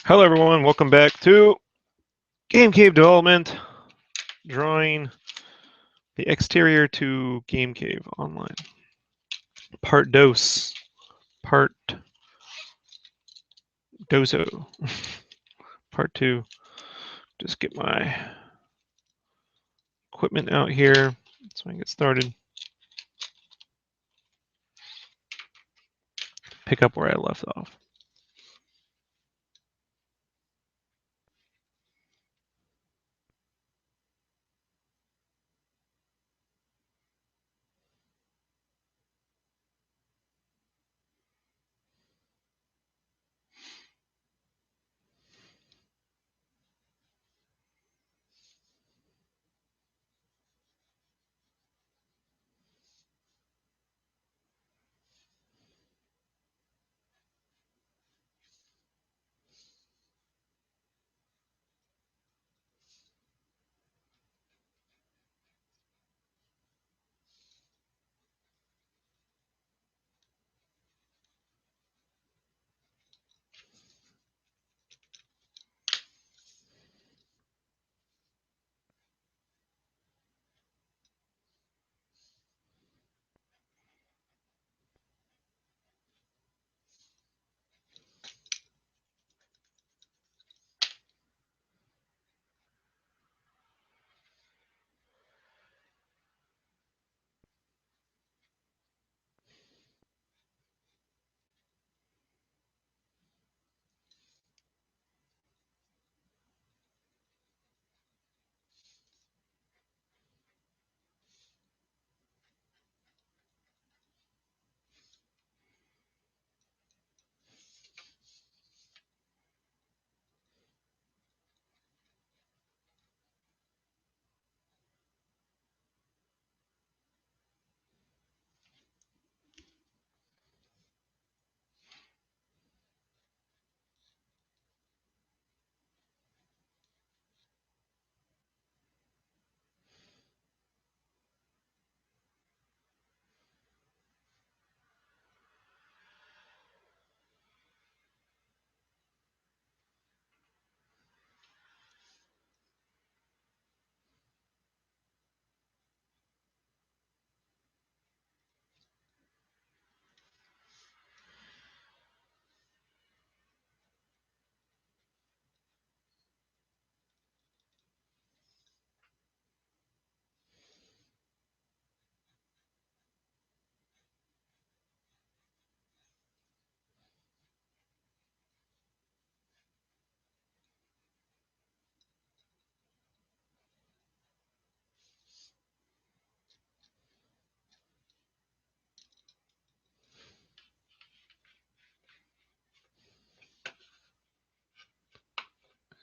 Hello everyone, welcome back to Game Cave Development, drawing the exterior to Game Cave Online. Part dos, part dozo, part two. Just get my equipment out here so I can get started. Pick up where I left off.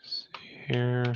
Let's see here.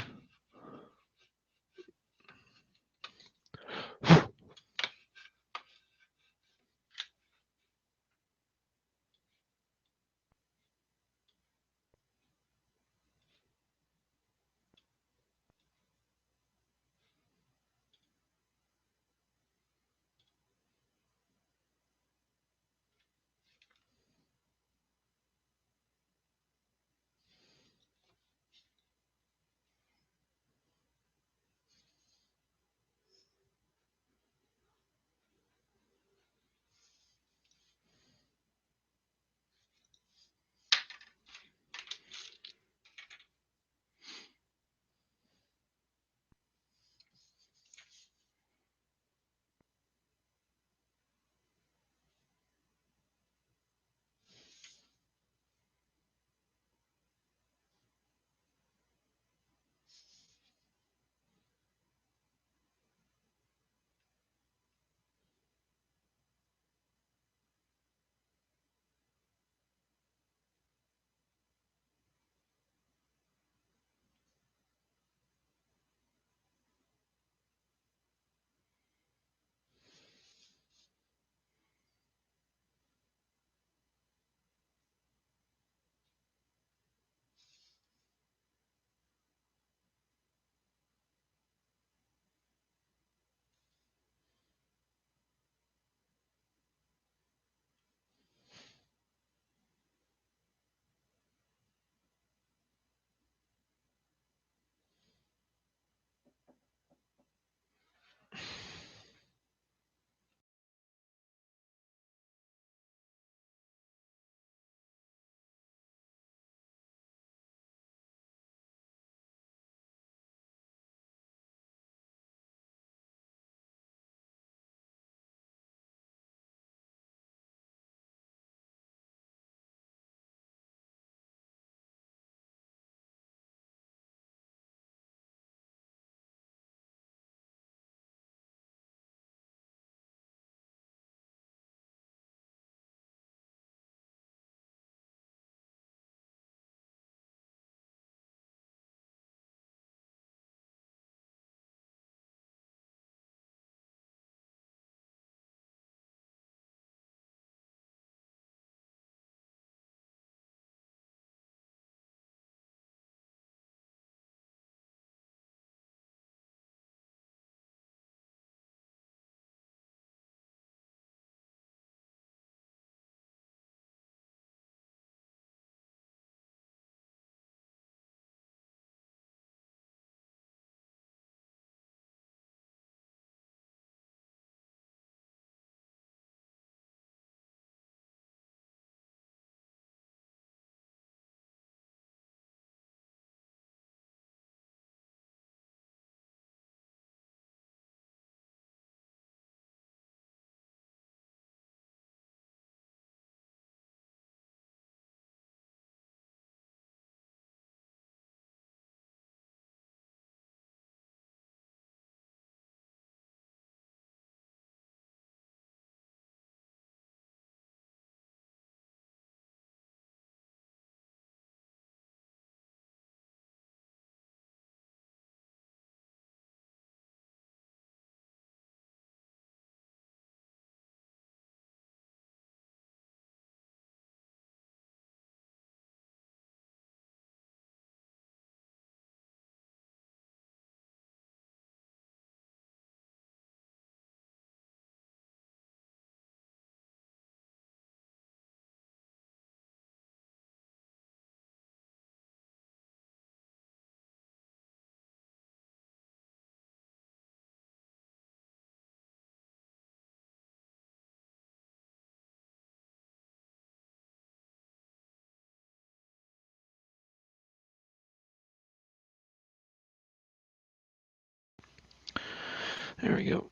There we go.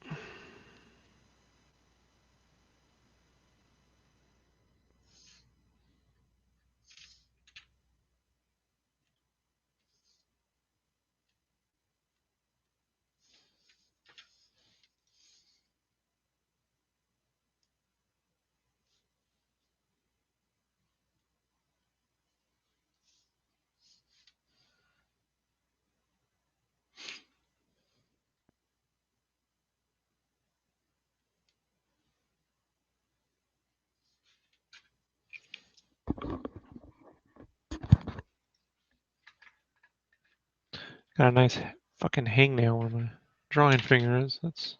Got a nice fucking hangnail where my drawing finger is. That's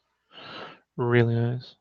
really nice.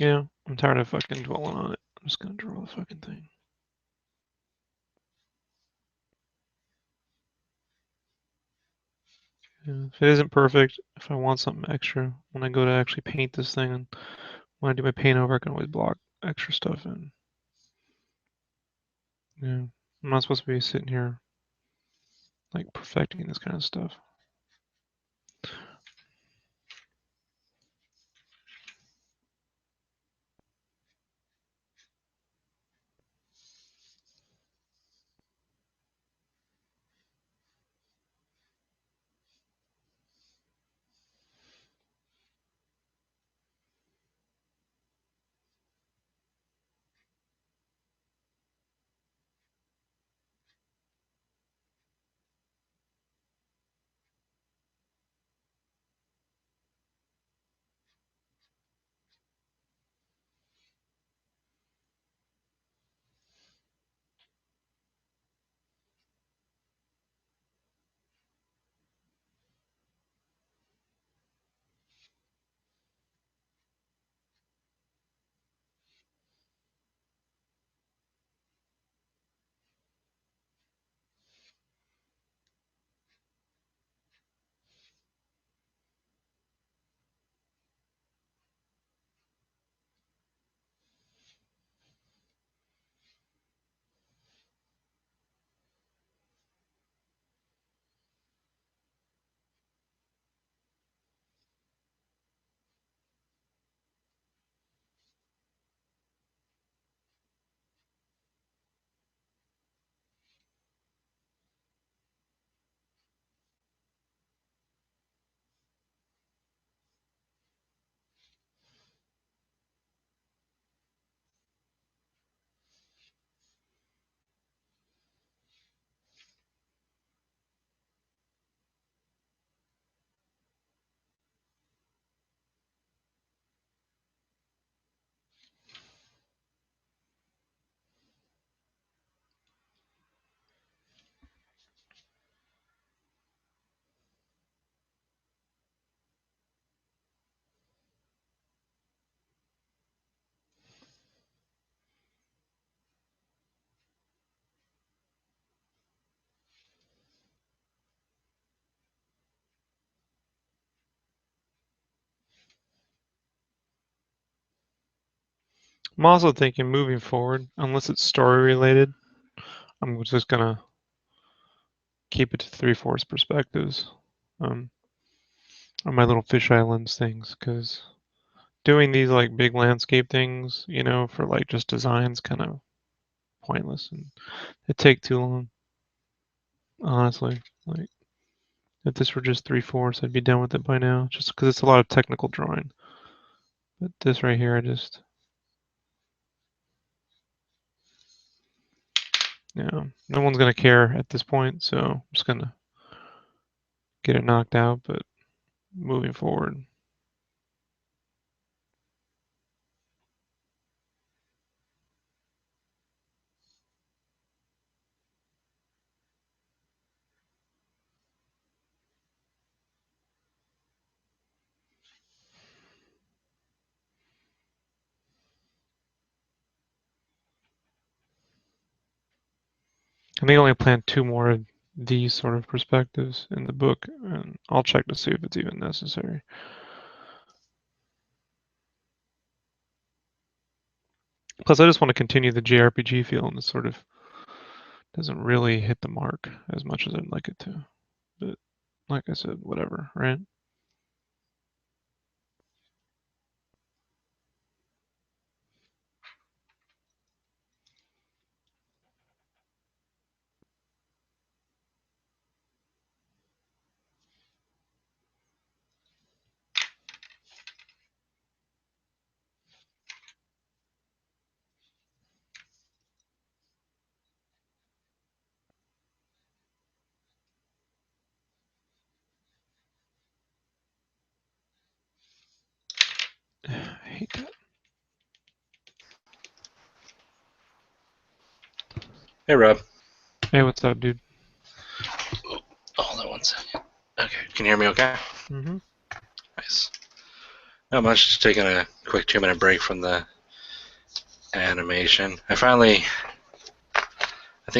Yeah, I'm tired of fucking dwelling on it. I'm just gonna draw the fucking thing. Yeah, if it isn't perfect, if I want something extra, when I go to actually paint this thing, and when I do my paint over, I can always block extra stuff in. Yeah, I'm not supposed to be sitting here like perfecting this kind of stuff. I'm also thinking moving forward, unless it's story related, I'm just gonna keep it to 3/4 perspectives on my little fisheye lens things, because doing these like big landscape things, you know, for like just designs, kind of pointless, and it take too long. Honestly, like if this were just 3/4, I'd be done with it by now, just because it's a lot of technical drawing. But this right here, I just, you know, no one's gonna care at this point, so I'm just gonna get it knocked out. But moving forward, I think I only planned 2 more of these sort of perspectives in the book, and I'll check to see if it's even necessary. Plus, I just want to continue the JRPG feel, and it sort of doesn't really hit the mark as much as I'd like it to. But like I said, whatever, right? I hate that. Hey, Rob. Hey, what's up, dude? Hold on one second. Okay, can you hear me okay? Mm-hmm. Nice. Not much, just taking a quick 2-minute break from the animation. I think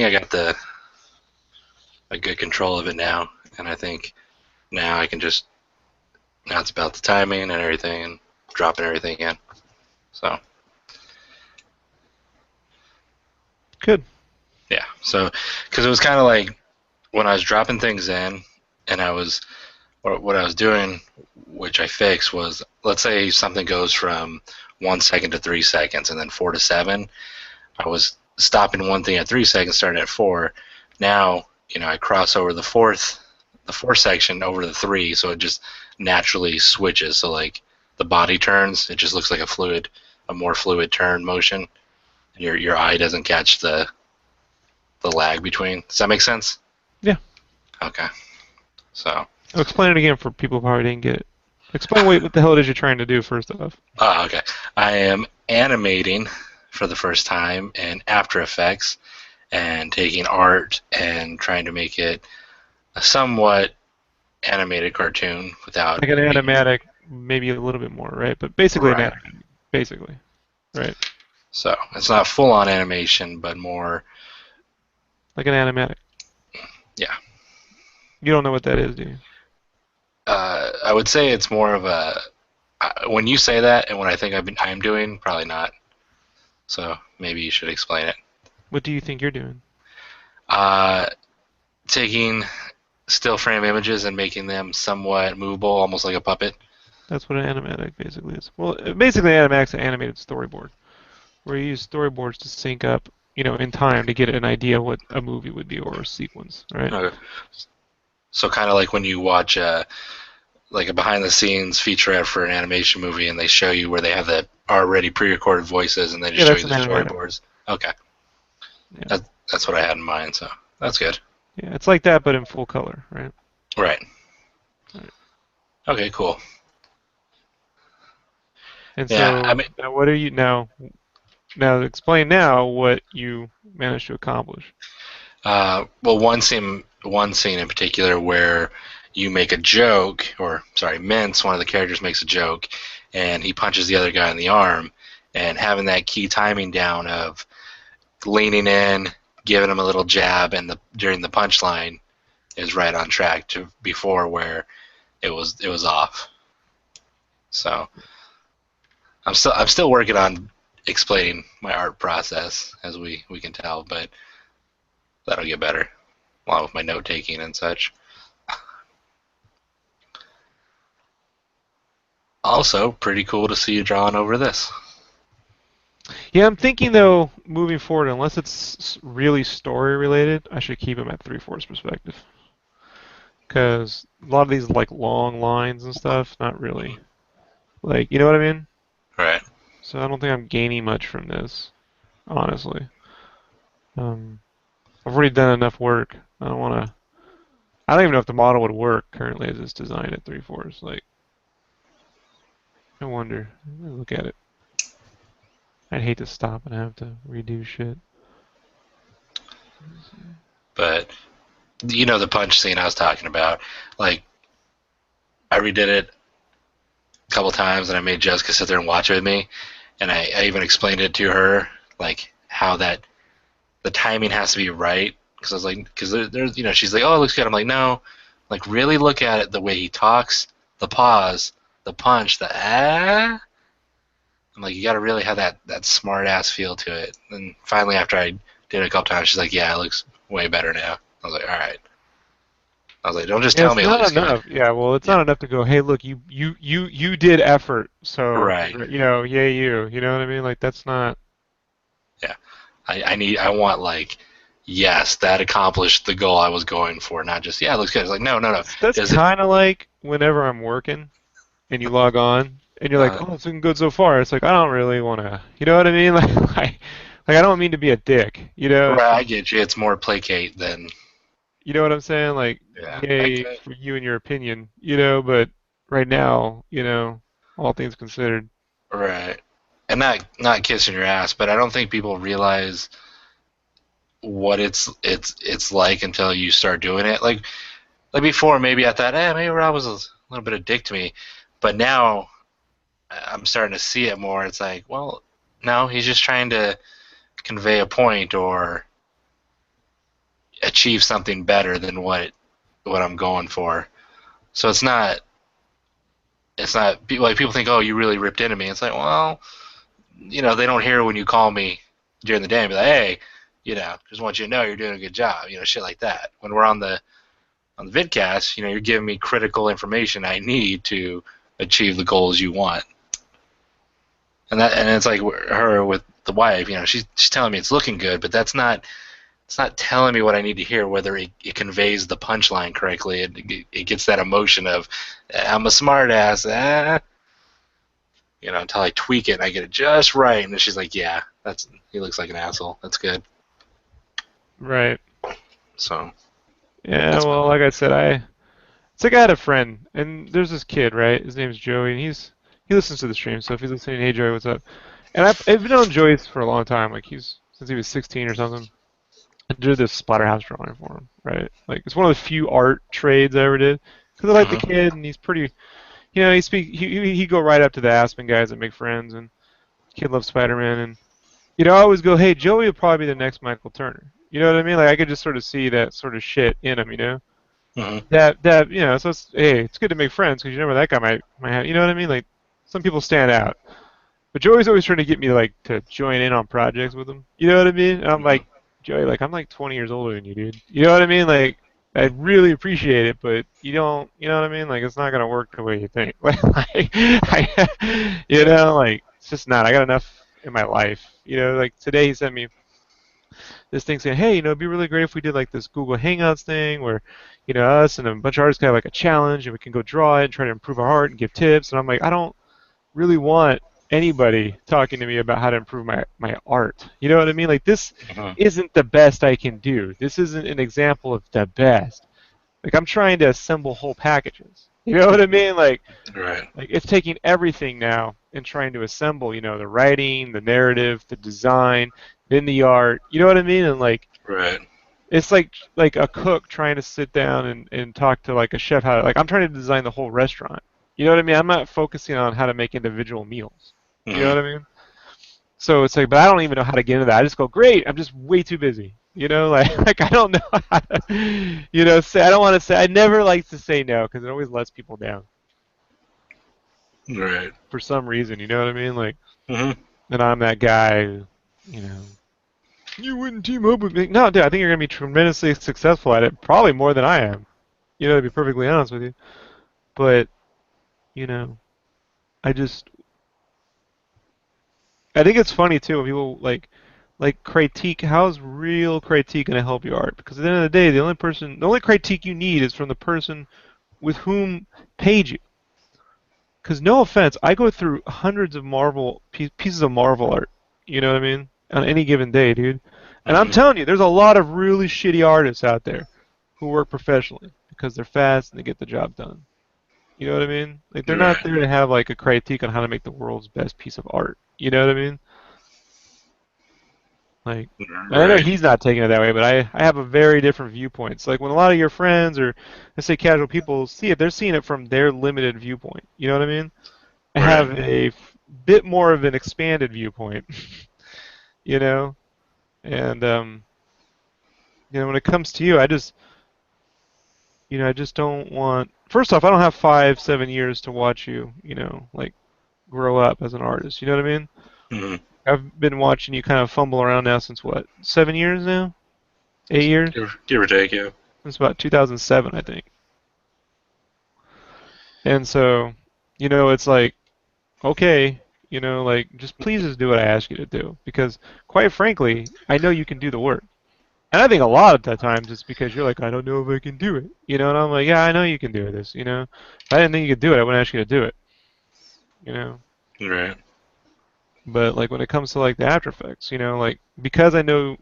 I got a good control of it now, and I think now I can just, now it's about the timing and everything and dropping everything in. So, Good. yeah. So, because it was kind of like when I was dropping things in and what I was doing, which I fixed, was let's say something goes from 1 second to 3 seconds and then 4 to 7. I was stopping one thing at 3 seconds, starting at 4. Now, I cross over the fourth section over the 3, so it just naturally switches. So like the body turns, it just looks like a more fluid turn motion. Your eye doesn't catch the lag between. Does that make sense? Yeah. Okay. So. I'll explain it again for people who probably didn't get it. Explain what the hell it is you're trying to do first off. Okay. I am animating for the first time in After Effects and taking art and trying to make it a somewhat animated cartoon without Like an animatic, maybe a little bit more, right? But basically an right. animatic, basically, right? So it's not full-on animation, but more, Like an animatic. yeah. You don't know what that is, do you? I would say it's more of a. When you say that, and what I think I'm doing, probably not. So maybe you should explain it. What do you think you're doing? Uh, Taking still frame images and making them somewhat movable, almost like a puppet. That's what an animatic basically is. Well, basically, an animatic's an animated storyboard, where you use storyboards to sync up, in time to get an idea what a movie would be or a sequence, right? Okay. So kind of like when you watch like a behind the scenes featurette for an animation movie, and they show you where they have the already pre-recorded voices, and they just Yeah, show that's you an the animatic. storyboards. Okay, Yeah, that's what I had in mind. So that's good. yeah, it's like that, but in full color, right? Right. Right. Okay. Cool. And Yeah. I so mean, now, what are you now? Now explain now what you managed to accomplish. well, one scene in particular where you make a joke, or sorry, Mince, one of the characters makes a joke, and he punches the other guy in the arm, and having that key timing down of leaning in, giving him a little jab, and during the punchline is right on track to before where it was off. So I'm still working on explaining my art process, as we can tell, but that'll get better along with my note taking and such. Also, pretty cool to see you drawing over this. Yeah, I'm thinking though, moving forward, unless it's really story related, I should keep them at 3/4 perspective. Because a lot of these like long lines and stuff, not really. Like, you know what I mean? Right. So I don't think I'm gaining much from this, honestly. Um, I've already done enough work. I don't want to. I don't even know if the model would work currently as it's designed at 3/4. Like, I wonder. Let me look at it. I'd hate to stop and have to redo shit. But the punch scene I was talking about. Like, I redid it a couple times, and I made Jessica sit there and watch it with me, and I even explained it to her, like how that the timing has to be right. Because I was like, because there's, she's like, oh, it looks good. I'm like, no, like really look at it, the way he talks, the pause, the punch, the ah. I'm like, you got to really have that smart ass feel to it. And finally, after I did it a couple times, she's like, yeah, it looks way better now. I was like, all right. I was like, don't just Yeah, tell it's me it not looks good. enough. Yeah, well, it's Yeah. not enough to go, hey, look, you did effort, so Right. yay you. You know what I mean? Like that's not. Yeah. I want like, yes, that accomplished the goal I was going for, not just, yeah, it looks good. It's like, no, no, no. That's Does it? kind of like whenever I'm working and you log on and you're like, Uh, oh, it's looking good so far. It's like I don't really want to. You know what I mean? Like I don't mean to be a dick. You know, right, it's I just. get you. It's more placate than, You know what I'm saying? Like, yeah, I yay get for you and your opinion. But right now, all things considered. right. And not kissing your ass, but I don't think people realize what it's like until you start doing it. Like before, maybe I thought, maybe Rob was a little bit of dick to me, but now I'm starting to see it more. It's like, well, no, he's just trying to convey a point or achieve something better than what I'm going for. So it's not like people think, oh, you really ripped into me. It's like, well, they don't hear when you call me during the day and be like, hey, just want you to know you're doing a good job, shit like that. When we're on the vidcast, you're giving me critical information I need to achieve the goals you want. And it's like her with the wife, she's telling me it's looking good, but it's not telling me what I need to hear, whether it conveys the punchline correctly. It gets that emotion of, I'm a smart ass, until I tweak it and I get it just right. And then she's like, yeah, he looks like an asshole. That's good. Right. So. Yeah, well, like I said, it's like I had a friend, and there's this kid, right? His name's Joey, and he listens to the stream, so if he's listening, hey Joey, what's up? And I've known Joey for a long time, like since he was 16 or something. I did this Splatterhouse drawing for him, right? Like it's one of the few art trades I ever did because I like the kid, and he's pretty, he go right up to the Aspen guys that make friends, and the kid loves Spider-Man, and I always go, hey, Joey will probably be the next Michael Turner. You know what I mean? Like I could just sort of see that sort of shit in him, so it's good to make friends because you never that guy might have, you know what I mean? Like some people stand out, but Joey's always trying to get me like to join in on projects with him. You know what I mean? And I'm like, Joey, like I'm like 20 years older than you, dude. You know what I mean? Like I really appreciate it, but you don't, you know what I mean? Like it's not gonna work the way you think. Like it's just not. I got enough in my life. Like today he sent me this thing saying, hey, it'd be really great if we did like this Google Hangouts thing where, us and a bunch of artists can have like a challenge and we can go draw it and try to improve our art and give tips. And I'm like, I don't really want anybody talking to me about how to improve my art. You know what I mean? Like this isn't the best I can do. This isn't an example of the best. Like I'm trying to assemble whole packages. You know what I mean? Like, right. Like it's taking everything now and trying to assemble, the writing, the narrative, the design, then the art. You know what I mean? And like, right. It's like a cook trying to sit down and talk to like a chef how like I'm trying to design the whole restaurant. You know what I mean? I'm not focusing on how to make individual meals. You know what I mean? So it's like, but I don't even know how to get into that. I just go, great. I'm just way too busy. Like I don't know how to, say. I don't want to say. I never like to say no because it always lets people down. Right. For some reason, you know what I mean? Like, and I'm that guy who, you wouldn't team up with me. No, dude, I think you're gonna be tremendously successful at it. Probably more than I am. To be perfectly honest with you. But, I think it's funny too when people like critique. How's real critique gonna help your art? Because at the end of the day, the only critique you need is from the person with whom paid you. Because no offense, I go through hundreds of pieces of Marvel art. You know what I mean? On any given day, dude. And I'm telling you, there's a lot of really shitty artists out there who work professionally because they're fast and they get the job done. You know what I mean? Like they're not there to have like a critique on how to make the world's best piece of art. You know what I mean? Like I know he's not taking it that way, but I have a very different viewpoint. It's like when a lot of your friends or let's say casual people see it, they're seeing it from their limited viewpoint. You know what I mean? I have a bit more of an expanded viewpoint. And when it comes to you, I just don't want. First off, I don't have 5-7 years to watch you, like grow up as an artist. You know what I mean? Mm-hmm. I've been watching you kind of fumble around now since what, 7 years now? 8 years? Give or take, yeah. Since about 2007, I think. And so, it's like, okay, like just please just do what I ask you to do because, quite frankly, I know you can do the work. And I think a lot of the times it's because you're like, I don't know if I can do it. And I'm like, yeah, I know you can do this. If I didn't think you could do it, I wouldn't ask you to do it. Right. But like when it comes to like the After Effects, like because I know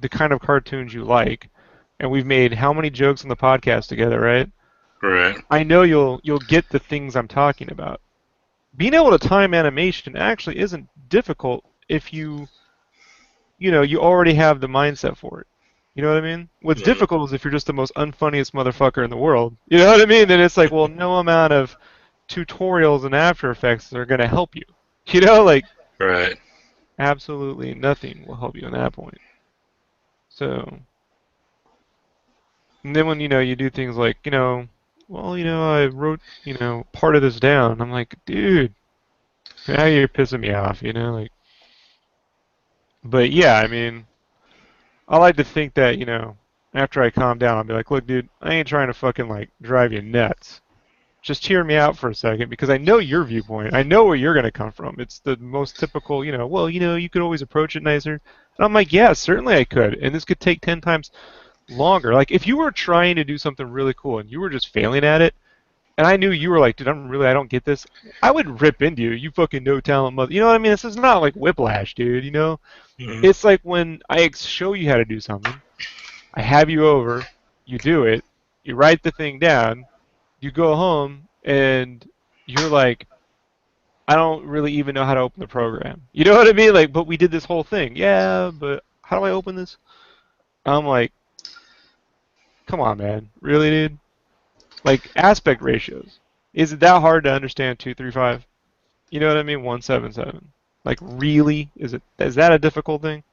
the kind of cartoons you like, and we've made how many jokes on the podcast together, right? Right. I know you'll get the things I'm talking about. Being able to time animation actually isn't difficult if you already have the mindset for it. You know what I mean? What's difficult is if you're just the most unfunniest motherfucker in the world. You know what I mean? Then it's like, well, no amount of tutorials in After Effects that are going to help you. You know, like Right. absolutely nothing will help you in that point. So, and then when you do things like well, I wrote part of this down. I'm like, dude, now you're pissing me off. Like, but yeah, I mean, I like to think that after I calm down, I'll be like, look, dude, I ain't trying to fucking like drive you nuts. Just hear me out for a second because I know your viewpoint. I know where you're going to come from. It's the most typical, well, you could always approach it nicer. And I'm like, yeah, certainly I could. And this could take 10 times longer. Like, if you were trying to do something really cool and you were just failing at it, and I knew you were like, dude, I don't get this, I would rip into you. You fucking no talent mother. You know what I mean? This is not like Whiplash, dude. Hmm. It's like when I show you how to do something, I have you over, you do it, you write the thing down, you go home and you're like, I don't really even know how to open the program. You know what I mean? Like, but we did this whole thing. Yeah, but how do I open this? I'm like, come on, man. Really, dude? Like, aspect ratios. Is it that hard to understand 235? You know what I mean? 177. Like, really? Is that a difficult thing?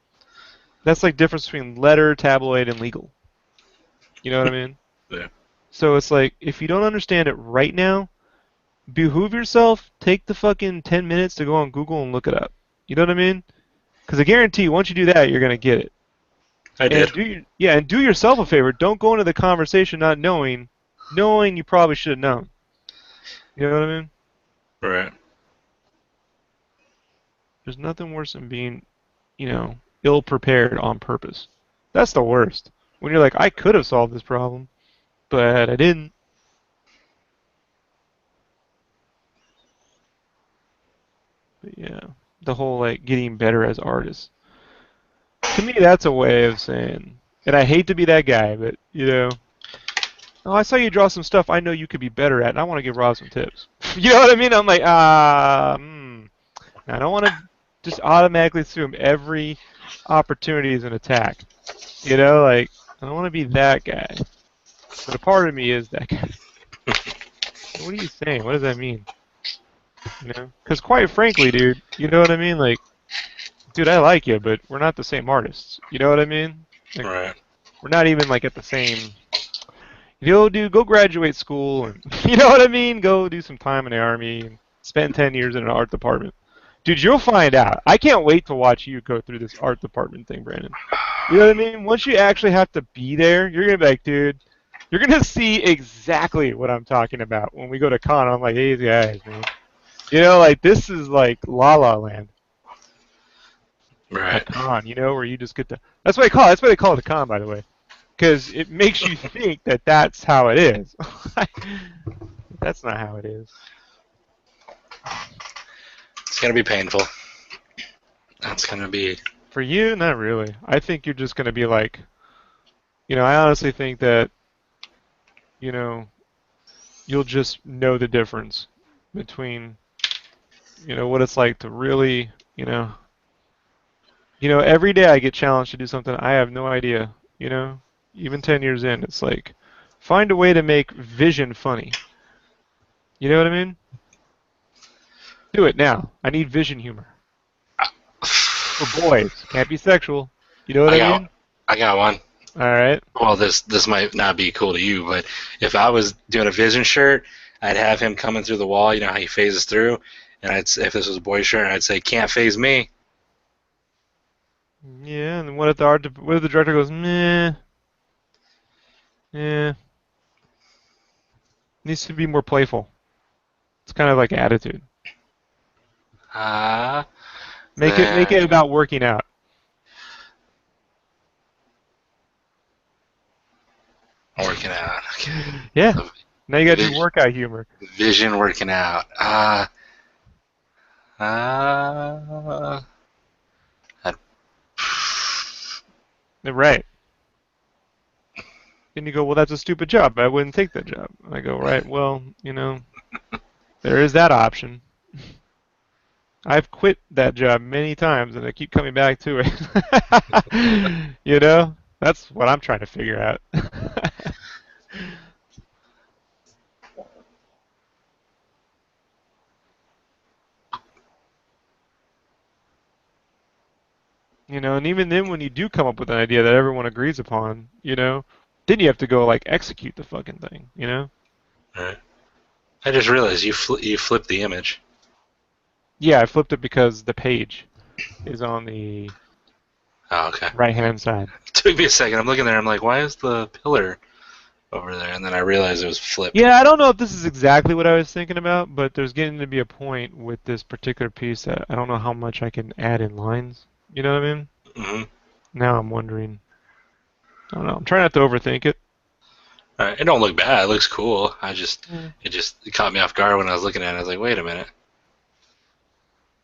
That's like difference between letter, tabloid, and legal. You know what I mean? Yeah. So it's like, if you don't understand it right now, behoove yourself, take the fucking 10 minutes to go on Google and look it up. You know what I mean? Because I guarantee you, once you do that, you're gonna get it. I did. And do yourself a favor. Don't go into the conversation not knowing you probably should have known. You know what I mean? Right. There's nothing worse than being, ill prepared on purpose. That's the worst. When you're like, I could have solved this problem, but I didn't. But yeah, the whole like getting better as artists. To me, that's a way of saying, and I hate to be that guy, but oh, I saw you draw some stuff I know you could be better at, and I want to give Rob some tips. You know what I mean? I'm like, I don't want to just automatically assume every opportunity is an attack. Like, I don't want to be that guy. But a part of me is that guy. What are you saying? What does that mean? Because quite frankly, dude, you know what I mean? Like, dude, I like you, but we're not the same artists. You know what I mean? Like, Right. we're not even like at the same. Dude, go graduate school, and you know what I mean? Go do some time in the army and spend 10 years in an art department. Dude, you'll find out. I can't wait to watch you go through this art department thing, Brandon. You know what I mean? Once you actually have to be there, you're gonna be like, dude, you're gonna see exactly what I'm talking about when we go to con. I'm like, hey, guys, man. Like this is like La La Land Right. at con. Where you just get to. That's what they call it. That's what they call it at con, by the way, because it makes you think that that's how it is. That's not how it is. It's gonna be painful. That's gonna be. For you, not really. I think you're just gonna be like, I honestly think that, you know, you'll just know the difference between, what it's like to really, every day I get challenged to do something I have no idea, even 10 years in, it's like, find a way to make vision funny. You know what I mean? Do it now. I need vision humor. For boys. Can't be sexual. You know what I mean? I got one. All right. Well, this might not be cool to you, but if I was doing a Vision shirt, I'd have him coming through the wall. You know how he phases through, and if this was a boy shirt, I'd say, "Can't phase me." Yeah, and what if the director goes, meh, yeah, needs to be more playful. It's kind of like attitude. Ah, Make it about working out. working out. Okay. Yeah. So, Now you got to do vision, workout humor. vision working out. Uh, Right. And you go, well, that's a stupid job. I wouldn't take that job. And I go, right, well, there is that option. I've quit that job many times, and I keep coming back to it. That's what I'm trying to figure out. And even then, when you do come up with an idea that everyone agrees upon, then you have to go like execute the fucking thing. Right. I just realized you flipped the image. Yeah, I flipped it because the page is on the Oh, okay. right-hand side. It took me a second. I'm looking there. I'm like, why is the pillar over there? And then I realized it was flipped. Yeah, I don't know if this is exactly what I was thinking about, but there's getting to be a point with this particular piece that I don't know how much I can add in lines. You know what I mean? Mm-hmm. Now I'm wondering. I don't know. I'm trying not to overthink it. All right. It don't look bad. It looks cool. Yeah. It caught me off guard when I was looking at it. I was like, wait a minute.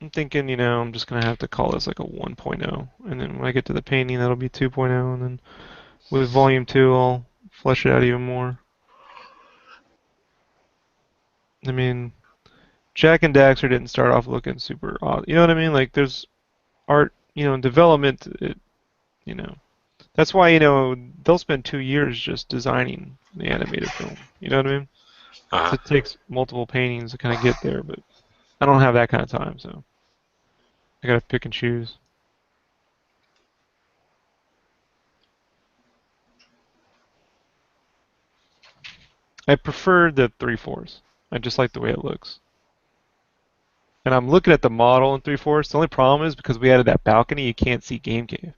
I'm thinking, I'm just gonna have to call this like a 1.0, and then when I get to the painting, that'll be 2.0, and then with volume 2, I'll flesh it out even more. I mean, Jack and Daxter didn't start off looking super odd. You know what I mean? Like, there's art, in development. You know, that's why they'll spend 2 years just designing the animated film. You know what I mean? Uh-huh. So it takes multiple paintings to kind of get there, but I don't have that kind of time, so I gotta pick and choose. I prefer the 3/4. I just like the way it looks. And I'm looking at the model in 3/4. The only problem is because we added that balcony, you can't see Game Cave.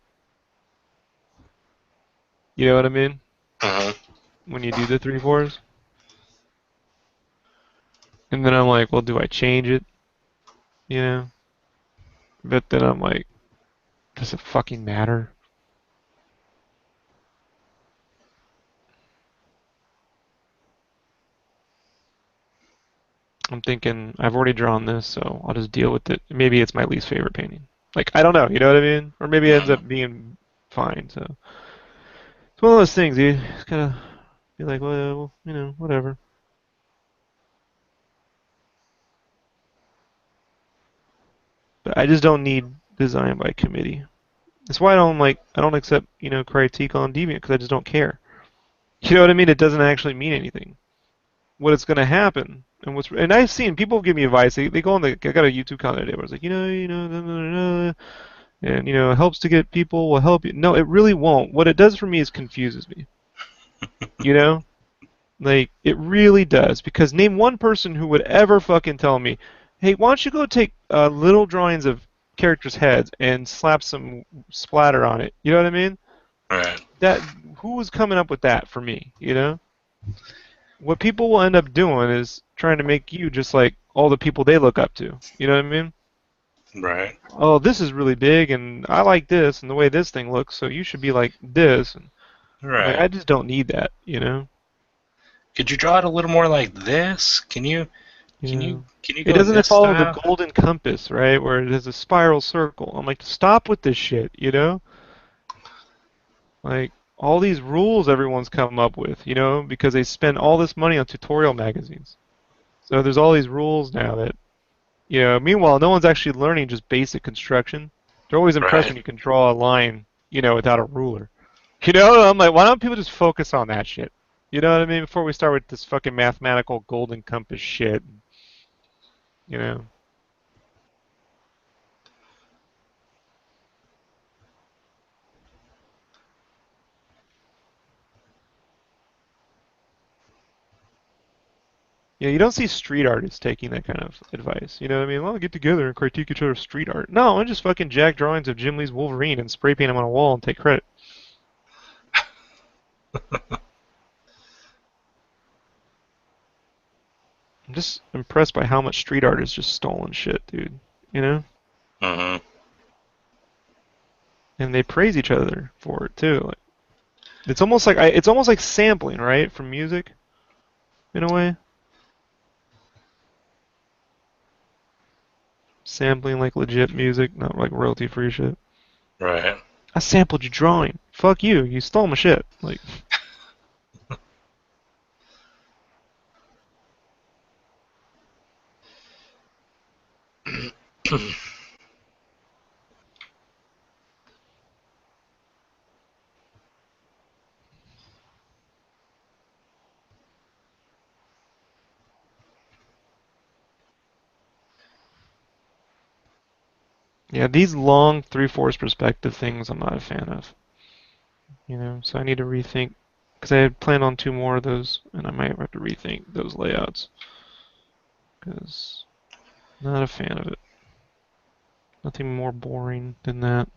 You know what I mean? Uh-huh. When you do the 3/4. And then I'm like, well, do I change it? You know? But then I'm like, does it fucking matter? I'm thinking I've already drawn this, so I'll just deal with it. Maybe it's my least favorite painting. Like, I don't know, you know what I mean? Or maybe it ends Uh-huh. up being fine. So it's one of those things. You just gotta be like, well, whatever. But I just don't need design by committee. That's why I don't accept critique on Deviant because I just don't care. You know what I mean? It doesn't actually mean anything. What it's gonna happen and I've seen people give me advice. They go on I got a YouTube comment today where it's like and it helps to get people will help you. No, it really won't. What it does for me is confuses me. You know, like it really does. Because name one person who would ever fucking tell me, "Hey, why don't you go take little drawings of characters' heads and slap some splatter on it?" You know what I mean? Right. That who was coming up with that for me? What people will end up doing is trying to make you just like all the people they look up to. You know what I mean? Right. Oh, this is really big, and I like this, and the way this thing looks, so you should be like this. And I'm like, Right. I just don't need that. Could you draw it a little more like this? You know, Can you it go doesn't this follow the style? golden compass, right, where it has a spiral circle. I'm like, stop with this shit. Like all these rules everyone's come up with, because they spend all this money on tutorial magazines. So there's all these rules now that meanwhile, no one's actually learning just basic construction. They're always impressed Right. when you can draw a line, without a ruler. I'm like, why don't people just focus on that shit? You know what I mean? Before we start with this fucking mathematical golden compass shit, you know? Yeah, you don't see street artists taking that kind of advice. You know what I mean? Well, get together and critique each other's street art. No, I just fucking jack drawings of Jim Lee's Wolverine and spray paint them on a wall and take credit. I'm just impressed by how much street art is just stolen shit, dude. You know? Mm-hmm. And they praise each other for it too. Like, it's almost like sampling, right, from music in a way. Sampling like legit music, not like royalty free shit. Right. I sampled your drawing. Fuck you. You stole my shit. Like, Yeah, these long 3/4 perspective things I'm not a fan of. So I need to rethink because I had planned on two more of those, and I might have to rethink those layouts because not a fan of it. Nothing more boring than that.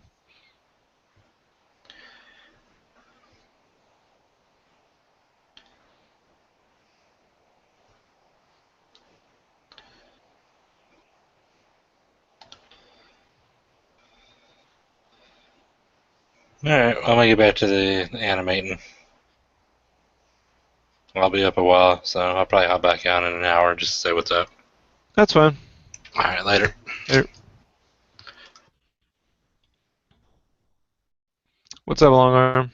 All right, I'm gonna get back to the animating. I'll be up a while, so I'll probably hop back on in an hour just to say what's up. That's fine. All right, later. There. What's up, long arm?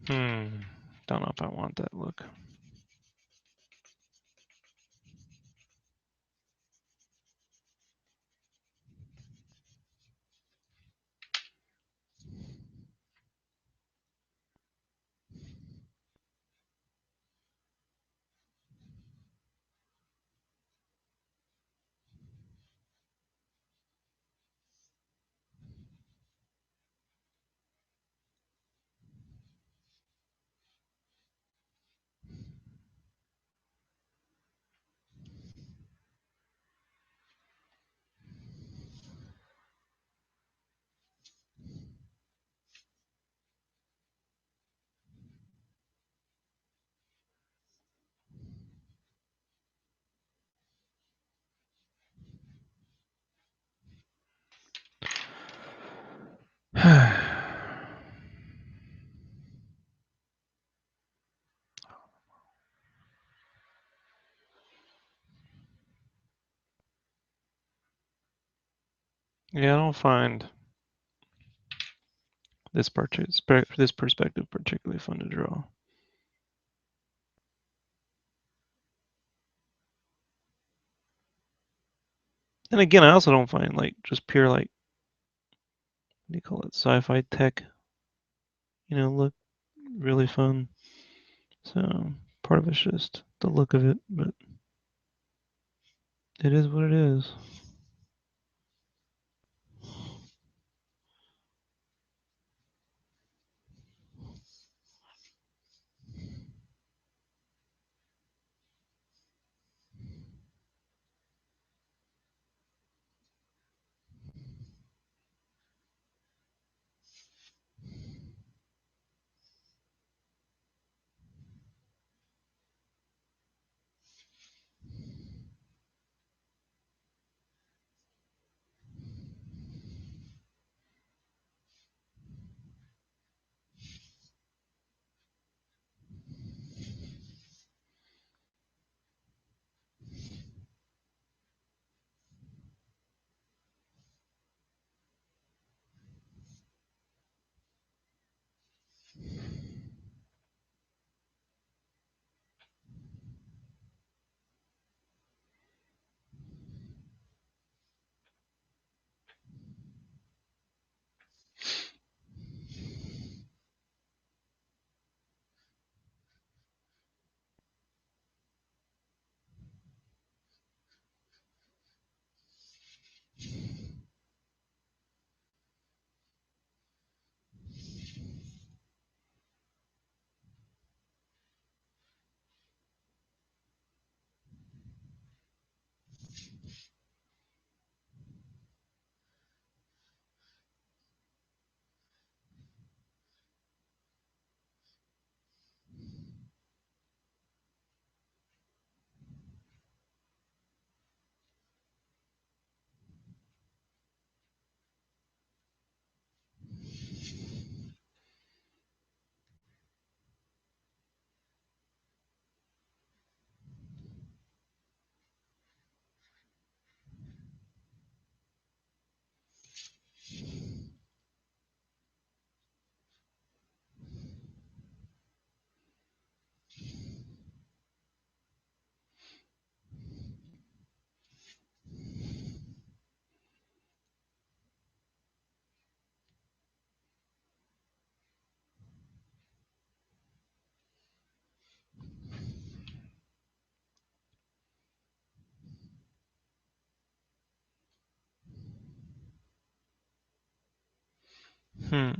Don't know if I want that look. Yeah, I don't find this perspective particularly fun to draw. And again, I also don't find like just pure like what do you call it, sci-fi tech, look really fun. So part of it's just the look of it, but it is what it is. Hmm.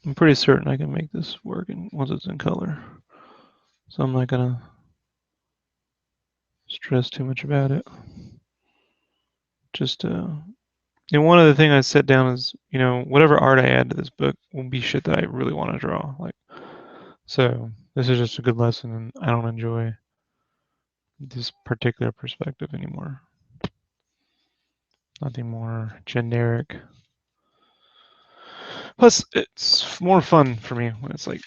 I'm pretty certain I can make this work once it's in color. So I'm not gonna stress too much about it. Just and one other thing I set down is, whatever art I add to this book will be shit that I really want to draw. So this is just a good lesson, and I don't enjoy this particular perspective anymore. Nothing more generic. Plus, it's more fun for me when it's like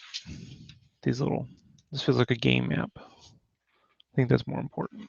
these little. This feels like a game map. I think that's more important.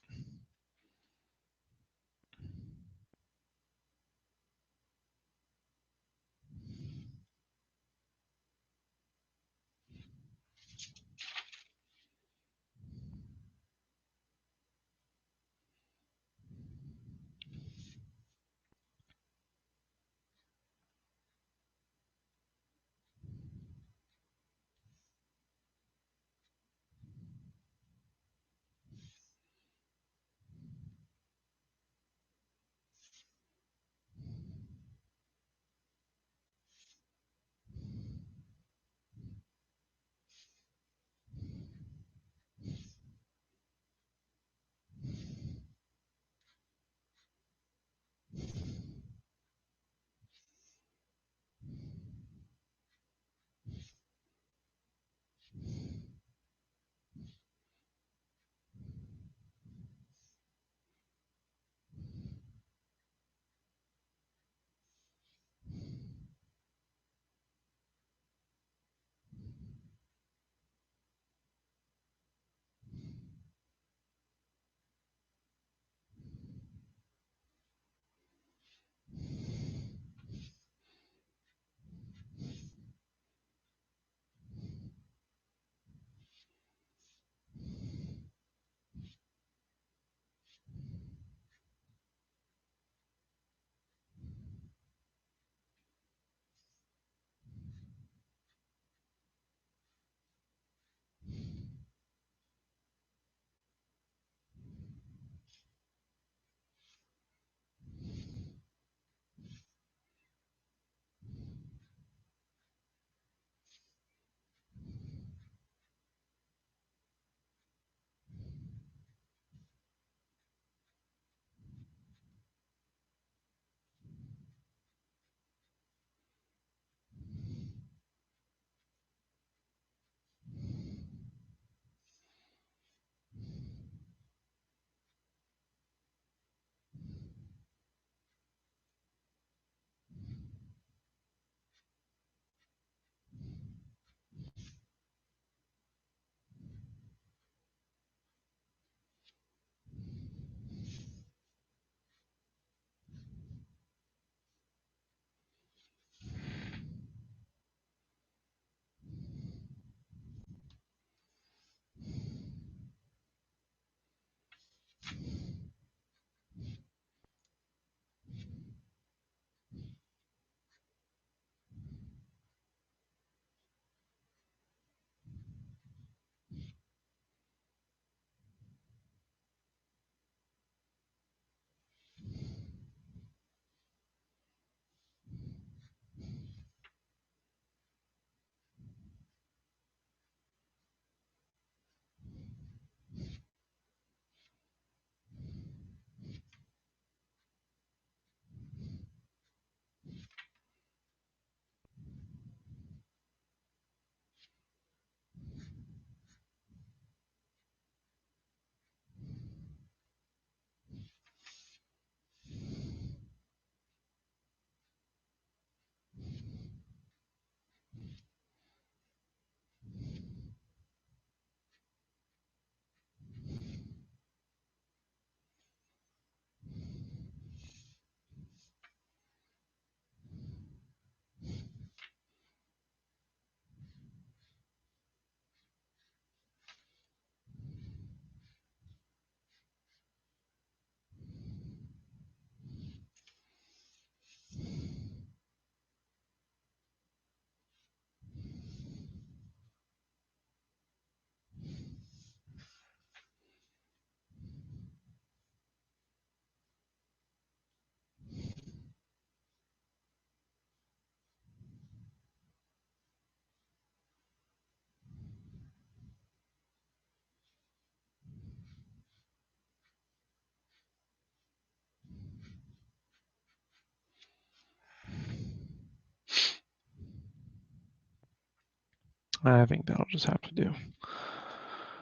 I think that'll just have to do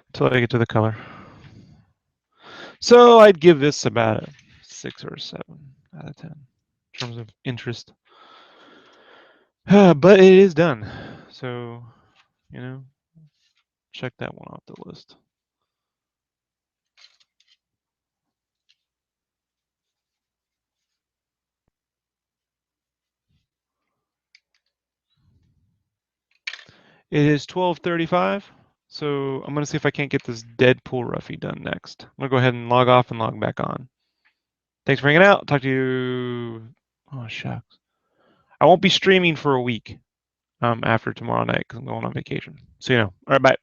until I get to the color. So I'd give this about a 6 or a 7 out of 10 in terms of interest. But it is done. So, you know, check that one off the list. It is 12:35. So I'm going to see if I can't get this Deadpool Ruffy done next. I'm going to go ahead and log off and log back on. Thanks for hanging out. Talk to you. Oh, shucks. I won't be streaming for a week after tomorrow night because I'm going on vacation. So, you know. All right, bye.